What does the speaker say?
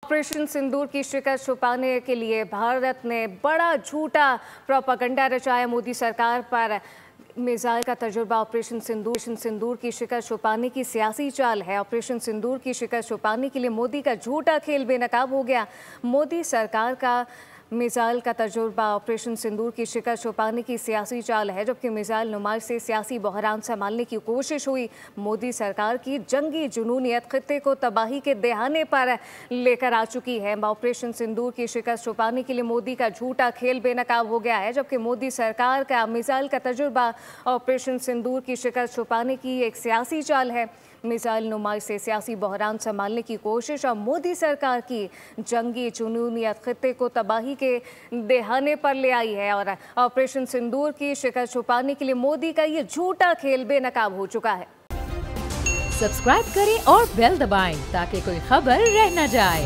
Operation सिंदूर की शिकस्त छुपाने के लिए भारत ने बड़ा झूठा प्रोपेगेंडा रचाया। मोदी सरकार पर मिसाइल का तजुर्बा ऑपरेशन सिंदूर की शिकस्त छुपाने की सियासी चाल है। ऑपरेशन सिंदूर की शिकस्त छुपाने के लिए मोदी का झूठा खेल बेनकाब हो गया। मोदी सरकार का मिसाइल का तजुर्बा ऑपरेशन सिंदूर की शिकस्त छुपाने की सियासी चाल है, जबकि मिसाइल नुमाइश से सियासी बहरान संभालने की कोशिश हुई। मोदी सरकार की जंगी जुनूनियत खित्ते को तबाही के दहाने पर लेकर आ चुकी है। ऑपरेशन सिंदूर की शिकस्त छुपाने के लिए मोदी का झूठा खेल बेनकाब हो गया है, जबकि मोदी सरकार का मिसाइल का तजुर्बा ऑपरेशन सिंदूर की शिकस्त छुपाने की एक सियासी चाल है। मिसाइल नुमाइश से सियासी बहरान संभालने की कोशिश और मोदी सरकार की जंगी जुनूनियत खित्ते को तबाही के दहाने पर ले आई है। और ऑपरेशन सिंदूर की शिकस्त छुपाने के लिए मोदी का ये झूठा खेल बेनकाब हो चुका है। सब्सक्राइब करें और बेल दबाएं ताकि कोई खबर रह न जाए।